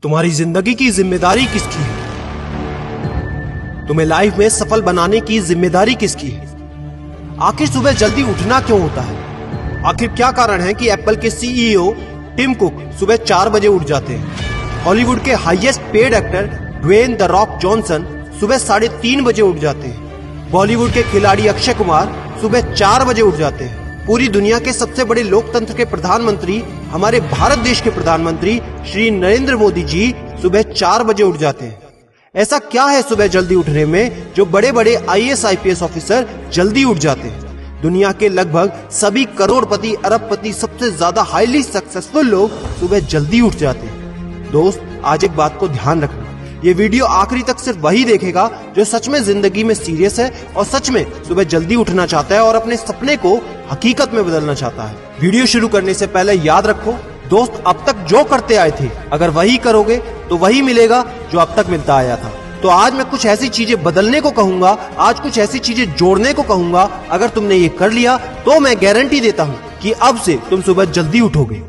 तुम्हारी जिंदगी की जिम्मेदारी किसकी है? तुम्हें लाइफ में सफल बनाने की जिम्मेदारी किसकी है? आखिर सुबह जल्दी उठना क्यों होता है? आखिर क्या कारण है कि एप्पल के सीईओ टिम कुक सुबह 4 बजे उठ जाते हैं? हॉलीवुड के highest paid actor Dwayne the Rock Johnson सुबह 3:30 बजे उठ जाते हैं। बॉलीवुड के खिलाड़ी अक्षय कुमार सुबह 4 बजे उठ जाते हैं। पूरी दुनिया के सबसे बड़े लोकतंत्र के प्रधानमंत्री, हमारे भारत देश के प्रधानमंत्री श्री नरेंद्र मोदी जी सुबह 4 बजे उठ जाते हैं। ऐसा क्या है सुबह जल्दी उठने में जो बड़े बड़े आईएएस आईपीएस ऑफिसर जल्दी उठ जाते हैं? दुनिया के लगभग सभी करोड़पति, अरबपति, सबसे ज्यादा हाईली सक्सेसफुल लोग सुबह जल्दी उठ जाते हैं। दोस्त, आज एक बात को ध्यान रखना, ये वीडियो आखिरी तक सिर्फ वही देखेगा जो सच में जिंदगी में सीरियस है और सच में सुबह जल्दी उठना चाहता है और अपने सपने को हकीकत में बदलना चाहता है। वीडियो शुरू करने से पहले याद रखो दोस्त, अब तक जो करते आए थे अगर वही करोगे तो वही मिलेगा जो अब तक मिलता आया था। तो आज मैं कुछ ऐसी चीजें बदलने को कहूंगा, आज कुछ ऐसी चीजें जोड़ने को कहूंगा। अगर तुमने ये कर लिया तो मैं गारंटी देता हूँ कि अब से तुम सुबह जल्दी उठोगे।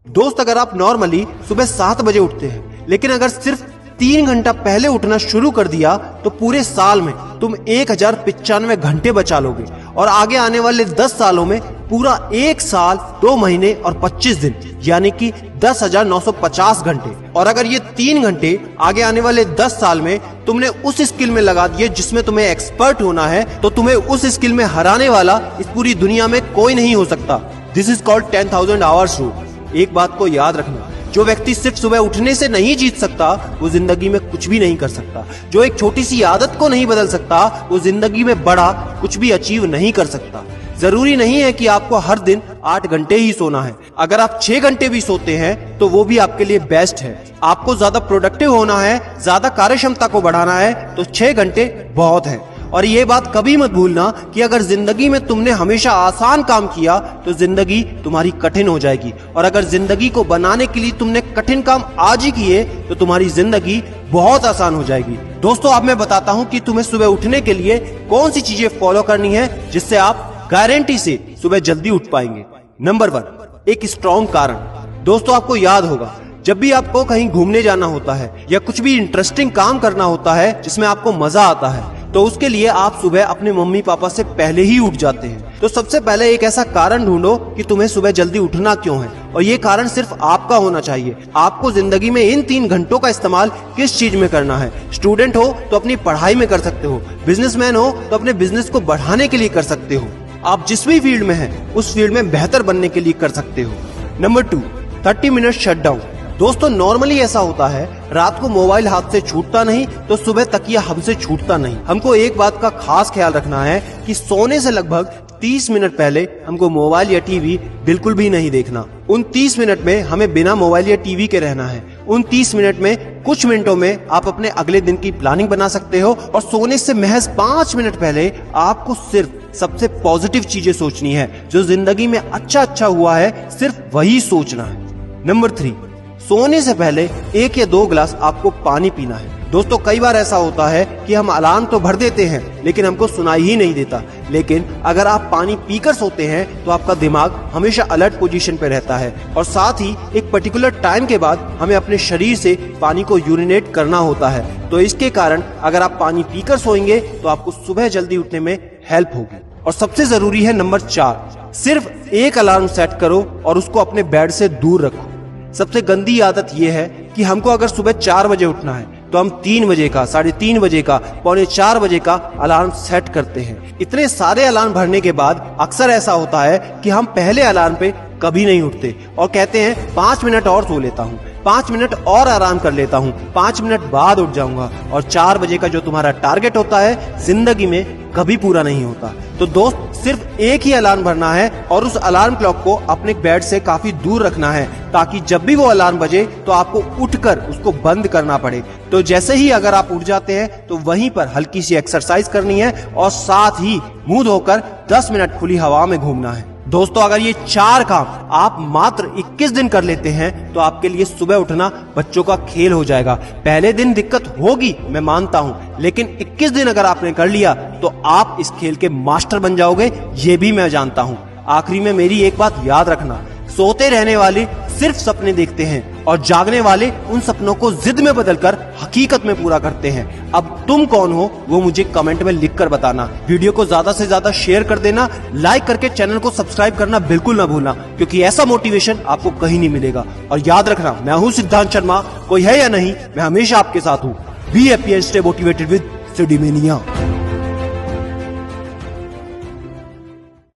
दोस्त, अगर आप नॉर्मली सुबह 7 बजे उठते हैं लेकिन अगर सिर्फ 3 घंटा पहले उठना शुरू कर दिया तो पूरे साल में तुम 1095 घंटे बचा लोगे और आगे आने वाले 10 सालों में पूरा 1 साल 2 महीने और 25 दिन यानी कि 10,950 घंटे। और अगर ये 3 घंटे आगे आने वाले 10 साल में तुमने उस स्किल में लगा दिए जिसमें तुम्हें एक्सपर्ट होना है तो तुम्हें उस स्किल में हराने वाला इस पूरी दुनिया में कोई नहीं हो सकता। This is called 10,000 hours rule. एक बात को याद रखना, जो व्यक्ति सिर्फ सुबह उठने से नहीं जीत सकता वो जिंदगी में कुछ भी नहीं कर सकता। जो एक छोटी सी आदत को नहीं बदल सकता वो जिंदगी में बड़ा कुछ भी अचीव नहीं कर सकता। जरूरी नहीं है कि आपको हर दिन 8 घंटे ही सोना है। अगर आप 6 घंटे भी सोते हैं तो वो भी आपके लिए बेस्ट है। आपको ज्यादा प्रोडक्टिव होना है, ज्यादा कार्य क्षमता को बढ़ाना है तो 6 घंटे बहुत है। और ये बात कभी मत भूलना कि अगर जिंदगी में तुमने हमेशा आसान काम किया तो जिंदगी तुम्हारी कठिन हो जाएगी और अगर जिंदगी को बनाने के लिए तुमने कठिन काम आज ही किए तो तुम्हारी जिंदगी बहुत आसान हो जाएगी। दोस्तों, अब मैं बताता हूँ कि तुम्हें सुबह उठने के लिए कौन सी चीजें फॉलो करनी है जिससे आप गारंटी से सुबह जल्दी उठ पाएंगे। नंबर 1, एक स्ट्रॉन्ग कारण। दोस्तों, आपको याद होगा जब भी आपको कहीं घूमने जाना होता है या कुछ भी इंटरेस्टिंग काम करना होता है जिसमें आपको मजा आता है तो उसके लिए आप सुबह अपने मम्मी पापा से पहले ही उठ जाते हैं। तो सबसे पहले एक ऐसा कारण ढूंढो कि तुम्हें सुबह जल्दी उठना क्यों है और ये कारण सिर्फ आपका होना चाहिए। आपको जिंदगी में इन 3 घंटों का इस्तेमाल किस चीज में करना है? स्टूडेंट हो तो अपनी पढ़ाई में कर सकते हो, बिजनेसमैन हो तो अपने बिजनेस को बढ़ाने के लिए कर सकते हो, आप जिस भी फील्ड में हैं उस फील्ड में बेहतर बनने के लिए कर सकते हो। Number 2, 30 minute shutdown. दोस्तों, नॉर्मली ऐसा होता है रात को मोबाइल हाथ से छूटता नहीं तो सुबह तकिया हमसे छूटता नहीं। हमको एक बात का खास ख्याल रखना है कि सोने से लगभग 30 मिनट पहले हमको मोबाइल या टीवी बिल्कुल भी नहीं देखना। उन 30 मिनट में हमें बिना मोबाइल या टीवी के रहना है। उन 30 मिनट में कुछ मिनटों में आप अपने अगले दिन की प्लानिंग बना सकते हो और सोने से महज 5 मिनट पहले आपको सिर्फ सबसे पॉजिटिव चीजें सोचनी है। जो जिंदगी में अच्छा हुआ है सिर्फ वही सोचना है। नंबर 3, सोने से पहले 1 या 2 गिलास आपको पानी पीना है। दोस्तों, कई बार ऐसा होता है कि हम अलार्म तो भर देते हैं लेकिन हमको सुनाई ही नहीं देता। लेकिन अगर आप पानी पीकर सोते हैं तो आपका दिमाग हमेशा अलर्ट पोजीशन पे रहता है और साथ ही एक पर्टिकुलर टाइम के बाद हमें अपने शरीर से पानी को यूरिनेट करना होता है। तो इसके कारण अगर आप पानी पीकर सोएंगे तो आपको सुबह जल्दी उठने में हेल्प होगी। और सबसे जरूरी है नंबर 4, सिर्फ एक अलार्म सेट करो और उसको अपने बेड से दूर रखो। सबसे गंदी आदत यह है कि हमको अगर सुबह 4 बजे उठना है तो हम 3 बजे का, 3:30 बजे का, 3:45 बजे का अलार्म सेट करते हैं। इतने सारे अलार्म भरने के बाद अक्सर ऐसा होता है कि हम पहले अलार्म पे कभी नहीं उठते और कहते हैं 5 मिनट और सो लेता हूँ, 5 मिनट और आराम कर लेता हूँ, 5 मिनट बाद उठ जाऊंगा। और 4 बजे का जो तुम्हारा टारगेट होता है जिंदगी में कभी पूरा नहीं होता। तो दोस्त, सिर्फ एक ही अलार्म भरना है और उस अलार्म क्लॉक को अपने बेड से काफी दूर रखना है ताकि जब भी वो अलार्म बजे तो आपको उठकर उसको बंद करना पड़े। तो जैसे ही अगर आप उठ जाते हैं तो वहीं पर हल्की सी एक्सरसाइज करनी है और साथ ही मुंह धोकर 10 मिनट खुली हवा में घूमना है। दोस्तों, अगर ये 4 काम आप मात्र 21 दिन कर लेते हैं तो आपके लिए सुबह उठना बच्चों का खेल हो जाएगा। पहले दिन दिक्कत होगी, मैं मानता हूँ, लेकिन 21 दिन अगर आपने कर लिया तो आप इस खेल के मास्टर बन जाओगे, ये भी मैं जानता हूँ। आखिरी में मेरी एक बात याद रखना, सोते रहने वाले सिर्फ सपने देखते हैं और जागने वाले उन सपनों को जिद में बदलकर हकीकत में पूरा करते हैं। अब तुम कौन हो वो मुझे कमेंट में लिखकर बताना। वीडियो को ज्यादा से ज्यादा शेयर कर देना, लाइक करके चैनल को सब्सक्राइब करना बिल्कुल ना भूलना, क्योंकि ऐसा मोटिवेशन आपको कहीं नहीं मिलेगा। और याद रखना, मैं हूँ सिद्धांत शर्मा, कोई है या नहीं, मैं हमेशा आपके साथ हूँ। Be happy and stay motivated with सिडीमेनिया।